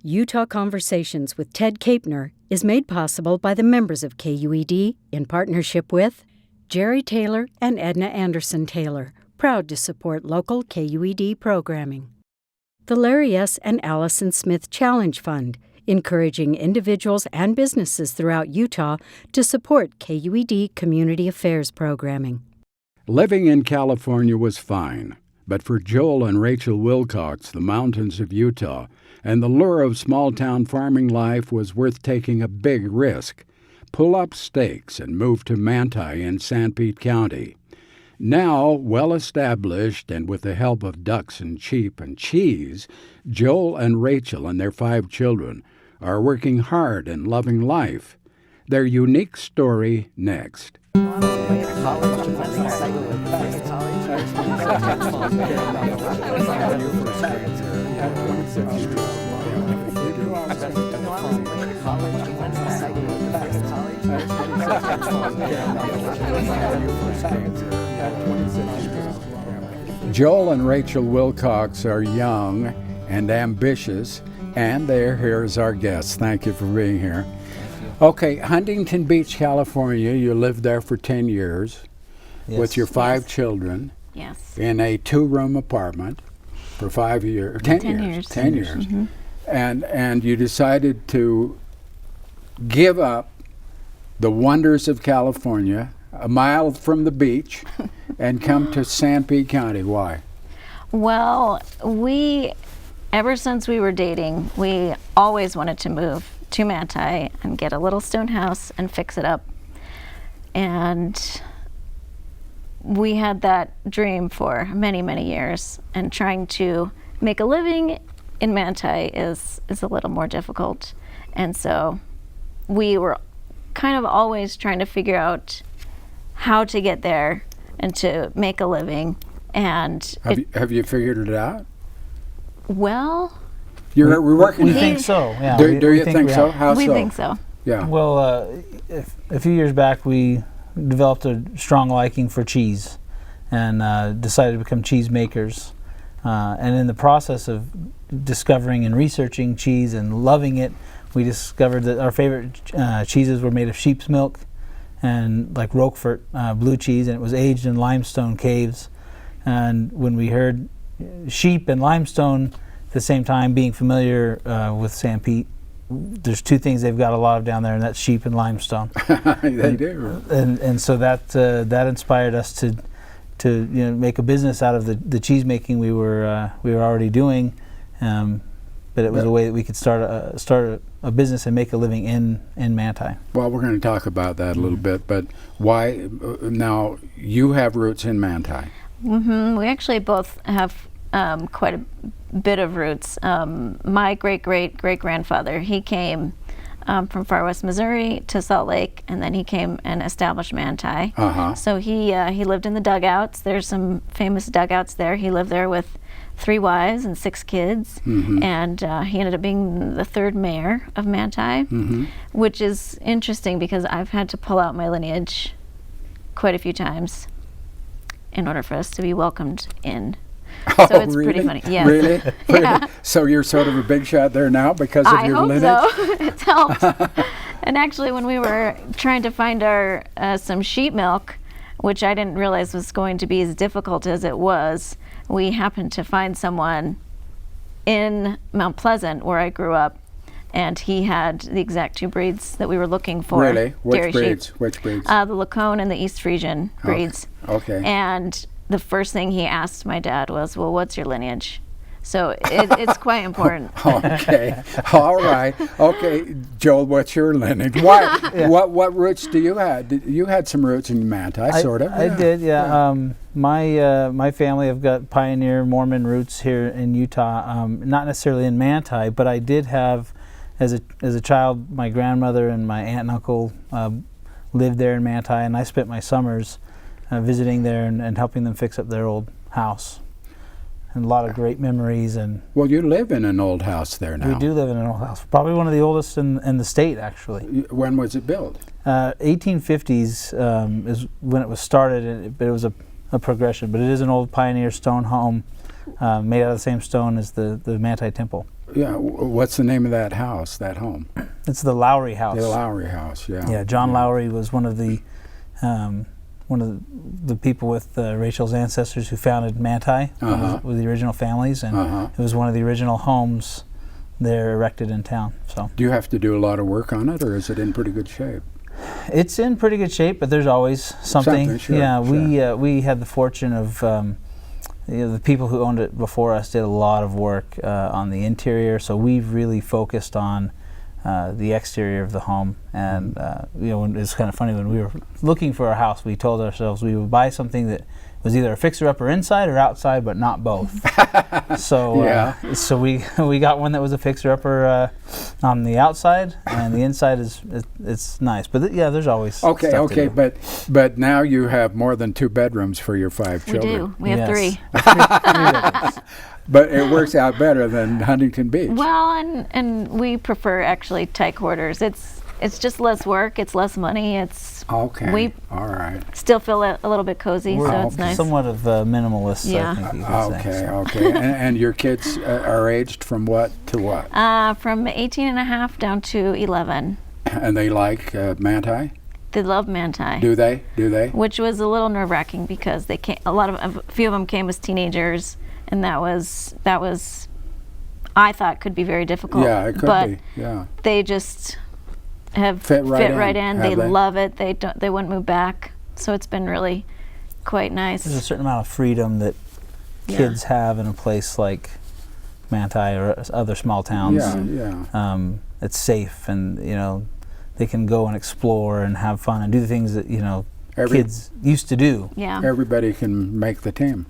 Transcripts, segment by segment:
Utah Conversations with Ted Capener is made possible by the members of KUED in partnership with Jerry Taylor and Edna Anderson Taylor, proud to support local KUED programming. The Larry S. and Allison Smith Challenge Fund, encouraging individuals and businesses throughout Utah to support KUED community affairs programming. Living in California was fine, but for Joel and Rachel Wilcox, the mountains of Utah and the lure of small-town farming life was worth taking a big risk. Pull up stakes and move to Manti in Sanpete County. Now, well-established and with the help of ducks and sheep and cheese, Joel and Rachel and their 5 children are working hard and loving life. Their unique story next. Joel and Rachel Wilcox are young and ambitious, and they're here as our guests. Thank you for being here. Okay, Huntington Beach, California, you lived there for 10 years with your 5 children in a 2-room apartment for 5 years, 10 years. 10 years. Mm-hmm. And you decided to give up the wonders of California, a mile from the beach, and come to Sanpete County. Why? Well, ever since we were dating, we always wanted to move to Manti and get a little stone house and fix it up. And we had that dream for many, many years, and trying to make a living in Manti is a little more difficult. And so we were kind of always trying to figure out how to get there and to make a living. And have you figured it out? Well, we're working. We think so. Yeah. Do you think so? How we so? think so. Yeah. Well, a few years back, we developed a strong liking for cheese, and decided to become cheese makers. And in the process of discovering and researching cheese and loving it, we discovered that our favorite cheeses were made of sheep's milk, and like Roquefort blue cheese, and it was aged in limestone caves. And when we heard sheep and limestone at the same time, being familiar with Sanpete, there's 2 things they've got a lot of down there, and that's sheep and limestone. They do. And so that inspired us to make a business out of the cheese making we were already doing. But it was a way that we could start a business and make a living in Manti. Well, we're going to talk about that a little bit, but why now you have roots in Manti? Mm-hmm. We actually both have quite a bit of roots. My great-great-great-grandfather, he came from far west Missouri to Salt Lake, and then he came and established Manti. Uh-huh. So he lived in the dugouts. There's some famous dugouts there. He lived there with 3 wives and 6 kids, mm-hmm. and he ended up being the 3rd mayor of Manti, mm-hmm. which is interesting because I've had to pull out my lineage quite a few times in order for us to be welcomed in. Oh, so it's really? pretty funny. Yes. Really? Yeah. So you're sort of a big shot there now because of your lineage? I hope so. It's helped. And actually, when we were trying to find our some sheep milk, which I didn't realize was going to be as difficult as it was, we happened to find someone in Mount Pleasant, where I grew up, and he had the exact 2 breeds that we were looking for. Really? Which breeds? Sheep. Which breeds? The Lacone and the East Frisian breeds. Okay. And the first thing he asked my dad was, well, what's your lineage? So it's quite important. Okay. All right. Okay, Joel, what's your lineage? Why? Yeah. What roots do you have? You had some roots in Manti, sort of. I did, yeah. My family have got pioneer Mormon roots here in Utah. Not necessarily in Manti, but I did have, as a child, my grandmother and my aunt and uncle lived there in Manti, and I spent my summers visiting there and helping them fix up their old house. And a lot of great memories. And well, you live in an old house there now. We do live in an old house, probably one of the oldest in the state, actually. When was it built? 1850s is when it was started, but it was a progression. But it is an old pioneer stone home made out of the same stone as the Manti Temple. Yeah. What's the name of that house? That home? It's the Lowry House. The Lowry House. Yeah. Yeah, John Lowry was one of the people with Rachel's ancestors who founded Manti, with the original families, and it was one of the original homes there erected in town. So, do you have to do a lot of work on it, or is it in pretty good shape? It's in pretty good shape, but there's always something. Sure, yeah, sure. We had the fortune of the people who owned it before us did a lot of work on the interior, so we've really focused on the exterior of the home. And it's kind of funny, when we were looking for a house, we told ourselves we would buy something that was either a fixer-upper inside or outside, but not both. So so we got one that was a fixer-upper on the outside, and the inside it's nice. But there's always stuff to do. But now you have more than 2 bedrooms for your 5 children. We do. We have 3. But it works out better than Huntington Beach. Well, and we prefer actually tight quarters. It's just less work. It's less money. We all right. Still feel a little bit cozy, We're so it's nice. Somewhat of minimalists, Yeah. I think you could say. Okay. And your kids are aged from what to what? From 18 and a half down to 11. And they like Manti? They love Manti. Do they? Which was a little nerve-wracking because they came. A few of them came as teenagers, and that was I thought could be very difficult. Yeah, it could be. Yeah. They just have fit right in. They love it. They wouldn't move back. So it's been really quite nice. There's a certain amount of freedom that kids have in a place like Manti or other small towns. Yeah. It's safe, and they can go and explore and have fun and do the things that kids used to do. Yeah. Everybody can make the team.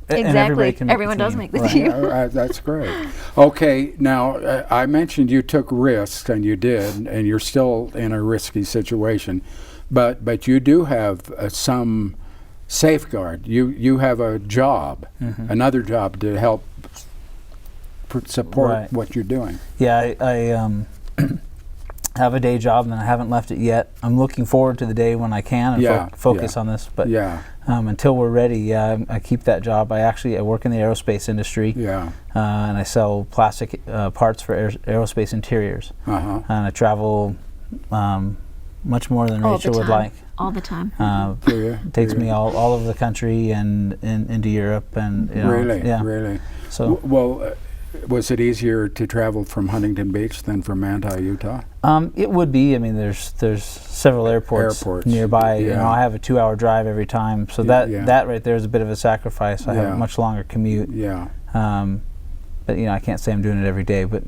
Exactly. Everyone does make the team. That's great. Okay, now I mentioned you took risks, and you did, and you're still in a risky situation, but you do have some safeguard. You have a job, another job to help support what you're doing. Yeah, I have a day job, and I haven't left it yet. I'm looking forward to the day when I can and focus on this. But until we're ready, I keep that job. I work in the aerospace industry, and I sell plastic parts for aerospace interiors. And I travel much more than Rachel would like. All the time. It takes me all over the country and into Europe, and Really. So was it easier to travel from Huntington Beach than from Manti, Utah? It would be. I mean, there's several airports nearby. I have a 2-hour drive every time, so that right there is a bit of a sacrifice. I have a much longer commute. But I can't say I'm doing it every day. But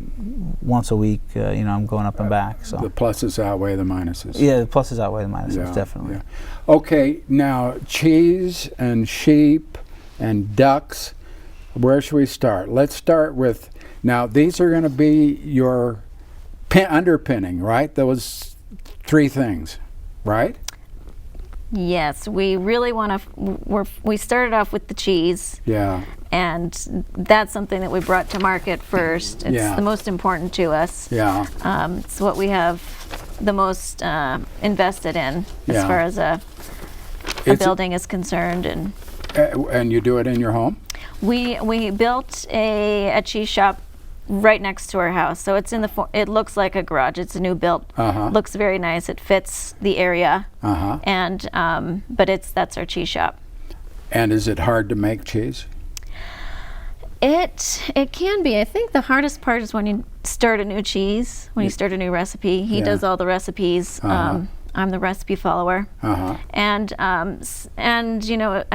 once a week, I'm going up and back. So the pluses outweigh the minuses. Yeah, the pluses outweigh the minuses, definitely. Yeah. Okay, now cheese and sheep and ducks. Where should we start? Let's start with, now these are going to be your underpinning, right? Those 3 things, right? Yes, we really want to. We started off with the cheese. Yeah. And that's something that we brought to market first. It's the most important to us. Yeah. It's what we have the most invested in as far as a building is concerned. And you do it in your home? We built a cheese shop right next to our house, so it's it looks like a garage. It's a new built. Looks very nice. It fits the area. And but that's our cheese shop. And is it hard to make cheese? It can be. I think the hardest part is when you start a new cheese, when you start a new recipe. He does all the recipes. I'm the recipe follower. And I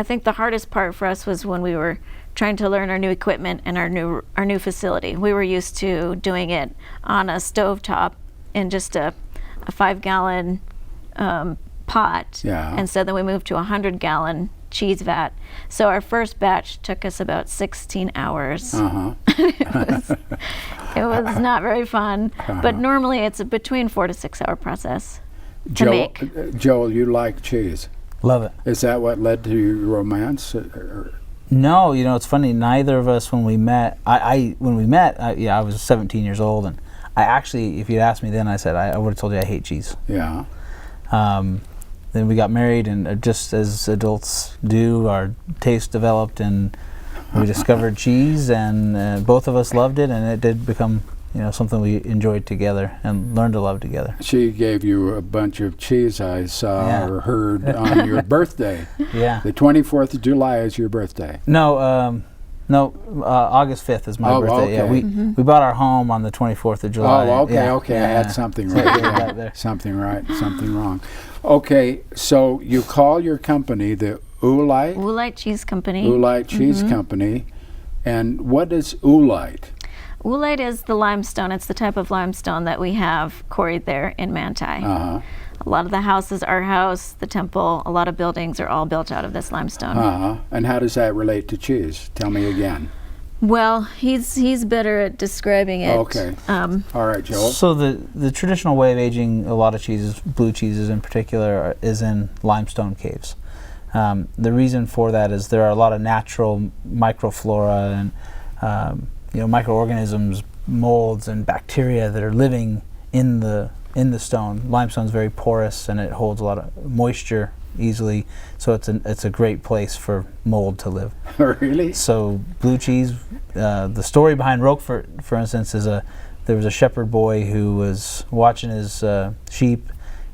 think the hardest part for us was when we were trying to learn our new equipment and our new facility. We were used to doing it on a stovetop in just a 5-gallon pot. And so then we moved to a 100-gallon cheese vat. So our first batch took us about 16 hours. It was not very fun, but normally it's a between 4 to 6 hour process to make. Joel, you like cheese. Love it. Is that what led to your romance? No, it's funny. Neither of us, when we met, I was 17 years old, and I actually, if you'd asked me then, I said I would have told you I hate cheese. Yeah. Then we got married, and just as adults do, our taste developed, and we discovered cheese, and both of us loved it, and it did become something we enjoyed together and learned to love together. She gave you a bunch of cheese, I saw or heard, on your birthday. Yeah. The 24th of July is your birthday. No, August 5th is my birthday. Okay. Yeah, we bought our home on the 24th of July. Oh, okay, Yeah, okay. yeah, I had something right. Right there. Something right, something wrong. Okay, so you call your company the Oolite? Oolite Cheese Company. Oolite Cheese Company. And what is Oolite? Oolite is the limestone. It's the type of limestone that we have quarried there in Manti. Uh-huh. A lot of the houses, our house, the temple, a lot of buildings are all built out of this limestone. Uh-huh. And how does that relate to cheese? Tell me again. Well, he's better at describing it. Okay. All right, Joel. So the traditional way of aging a lot of cheeses, blue cheeses in particular, is in limestone caves. The reason for that is there are a lot of natural microflora and microorganisms, molds and bacteria that are living in the stone. Limestone is very porous and it holds a lot of moisture easily, so it's a great place for mold to live. Really? So blue cheese, the story behind Roquefort, for instance, is there was a shepherd boy who was watching his sheep,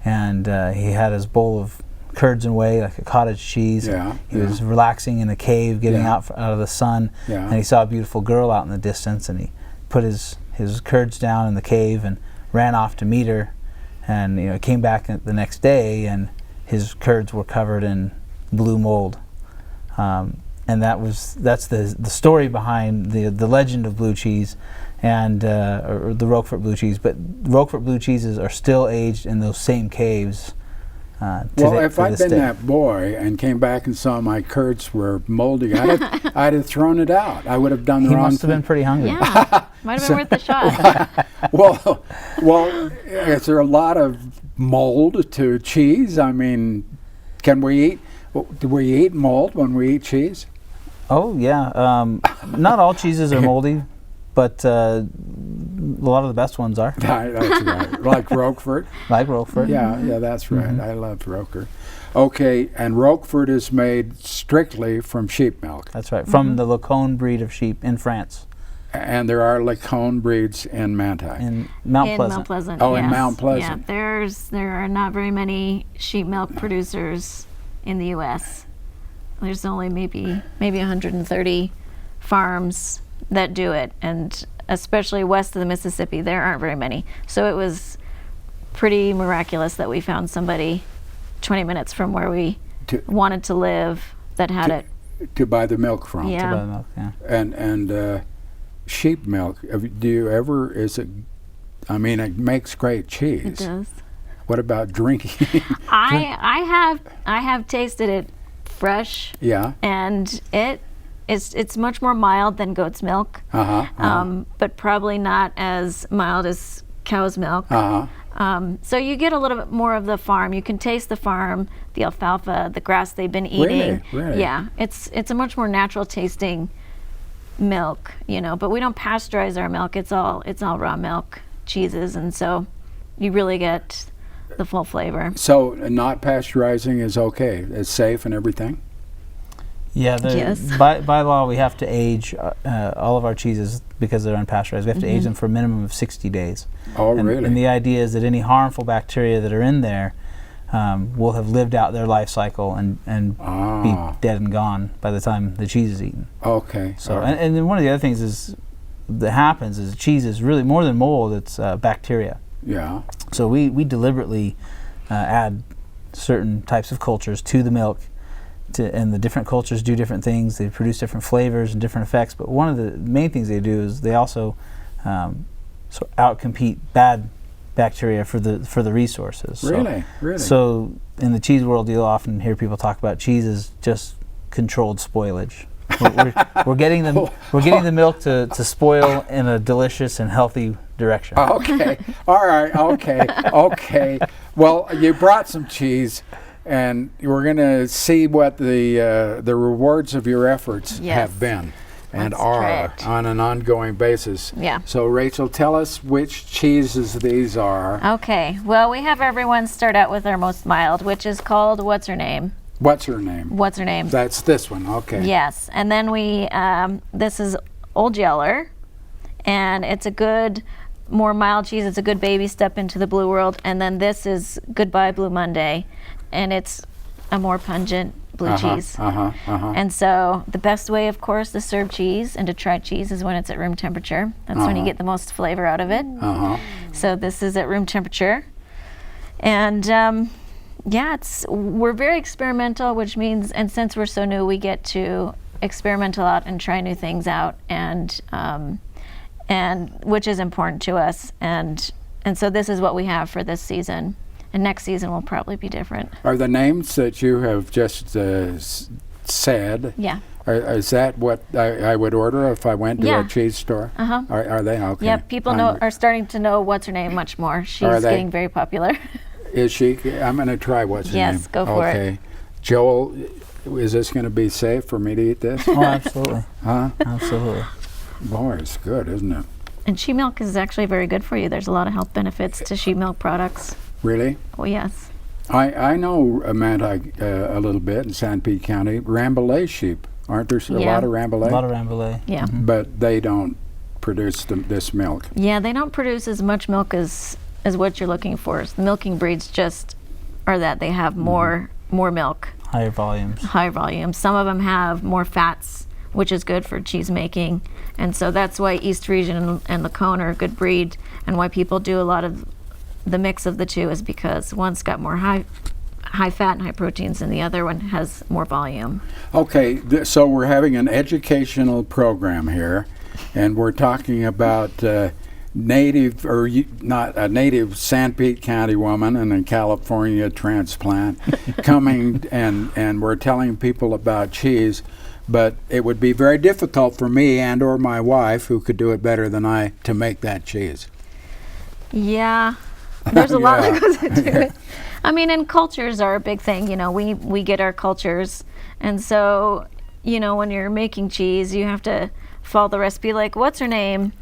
and he had his bowl of curds and whey, like a cottage cheese. Yeah, He was relaxing in a cave, getting out of the sun, Yeah. and he saw a beautiful girl out in the distance, and he put his curds down in the cave and ran off to meet her, and came back the next day, and his curds were covered in blue mold. And that's the story behind the legend of blue cheese, and or the Roquefort blue cheese. But Roquefort blue cheeses are still aged in those same caves. Well, if I'd been that boy and came back and saw my curds were moldy, I'd have thrown it out. I would have done the He wrong must have been pretty hungry. Yeah, might have been worth the shot. Well, is there a lot of mold to cheese? I mean, do we eat mold when we eat cheese? Oh yeah, not all cheeses are moldy, but a lot of the best ones are. That's right. Like Roquefort? Like Roquefort. Yeah, that's right. I love Roquefort. Okay, and Roquefort is made strictly from sheep milk. That's right, from the Lacone breed of sheep in France. And there are Lacone breeds in Manti. In Mount Pleasant. Mount Pleasant. Oh, yes. in Mount Pleasant. Yeah, there are not very many sheep milk producers in the U.S. There's only maybe 130 farms that do it, and especially west of the Mississippi, there aren't very many. So it was pretty miraculous that we found somebody 20 minutes from where we wanted to live that had it. To buy the milk from. Yeah. To buy the milk, yeah. And sheep milk, do you ever, it makes great cheese. It does. What about drinking? I have tasted it fresh. Yeah. And it's much more mild than goat's milk. But probably not as mild as cow's milk. So you get a little bit more of the farm. You can taste the farm, the alfalfa, the grass they've been eating. Really? Yeah, it's a much more natural tasting milk, but we don't pasteurize our milk. It's all raw milk cheeses, and so you really get the full flavor. So not pasteurizing is okay. It's safe and everything? Yeah, Yes. by law we have to age all of our cheeses because they're unpasteurized. We have to age them for a minimum of 60 days. Oh, and, really? And the idea is that any harmful bacteria that are in there will have lived out their life cycle and be dead and gone by the time the cheese is eaten. Okay. So, and then one of the other things that happens is cheese is really more than mold, it's bacteria. Yeah. So we deliberately add certain types of cultures to the milk, and the different cultures do different things. They produce different flavors and different effects. But one of the main things they do is they also sort of outcompete bad bacteria for the resources. Really? So in the cheese world, you'll often hear people talk about cheese as just controlled spoilage. We're getting the milk to spoil in a delicious and healthy direction. Okay. All right. Okay. Well, you brought some cheese, and we're going to see what the rewards of your efforts have been and Let's are try it. on an ongoing basis. Yeah. So, Rachel, tell us which cheeses these are. Okay, well, we have everyone start out with our most mild, which is called, what's her name? What's her name? What's her name? That's this one. Okay. Yes, and then we, this is Old Yeller, and it's a good, more mild cheese. It's a good baby step into the blue world. And then this is Goodbye Blue Monday, and it's a more pungent blue cheese. And so the best way, of course, to serve cheese and to try cheese is when it's at room temperature. That's when you get the most flavor out of it. So this is at room temperature. And yeah, we're very experimental, which means, and since we're so new, we get to experiment a lot and try new things out, and which is important to us. And so this is what we have for this season. And next season will probably be different. Are the names that you have just said? Yeah. Is that what I would order if I went to a cheese store? Are they? Okay. Yep. People are starting to know What's Her Name much more. She's getting very popular. Is she? I'm going to try What's Her Name. Yes, go for it. Okay. Joel, is this going to be safe for me to eat this? Oh, absolutely. Huh? Absolutely. Boy, it's good, isn't it? And sheep milk is actually very good for you. There's a lot of health benefits to sheep milk products. Really? Oh, yes. I know Manti a little bit in San Pete County. Rambouillet sheep, aren't there a lot of Rambouillet? A lot of Rambouillet. Yeah. But they don't produce this milk. Yeah, they don't produce as much milk as what you're looking for. The milking breeds just are that they have more milk. Higher volumes. Higher volumes. Some of them have more fats, which is good for cheese making. And so that's why East Region and Lacone are a good breed, and why people do a lot of the mix of the two is because one's got more high fat and high proteins, and the other one has more volume. Okay, so we're having an educational program here, and we're talking about native, or not a native San Pete County woman and a California transplant coming, and we're telling people about cheese, but it would be very difficult for me and or my wife, who could do it better than I, to make that cheese. Yeah. There's a lot that goes into it. I mean, and cultures are a big thing. You know, we get our cultures. And so, you know, when you're making cheese, you have to follow the recipe. Like, What's Her Name?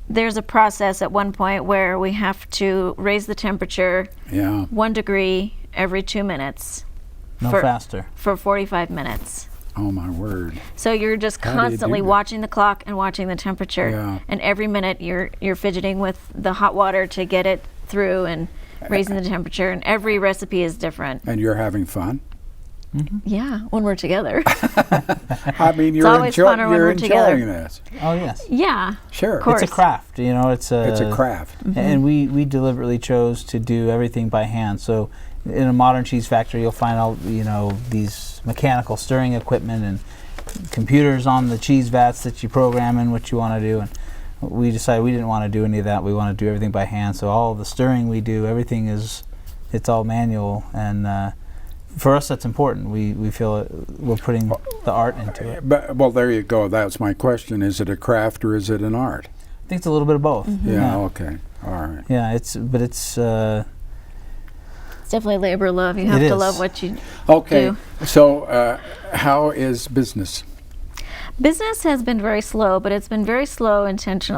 There's a process at one point where we have to raise the temperature 1 degree every 2 minutes. No faster. For 45 minutes. Oh, my word. So you're just constantly watching the clock and watching the temperature. Yeah. And every minute you're fidgeting with the hot water to get it through and raising the temperature. And every recipe is different. And you're having fun? Mm-hmm. Yeah, when we're together. I mean, you're enjoying this. Oh, yes. Yeah. Sure. Of course. It's a craft, you know, it's a craft. Mm-hmm. And we deliberately chose to do everything by hand. So in a modern cheese factory, you'll find all, you know, these mechanical stirring equipment and computers on the cheese vats that you program in what you want to do. And we decided we didn't want to do any of that. We want to do everything by hand. So all the stirring we do, everything it's all manual. And for us, that's important. We feel we're putting the art into it. But, well, there you go. That's my question. Is it a craft or is it an art? I think it's a little bit of both. Mm-hmm. Yeah, okay. All right. Yeah, it's definitely labor of love. You have to love what you do. So how is business? Business has been very slow, but it's been very slow intentionally.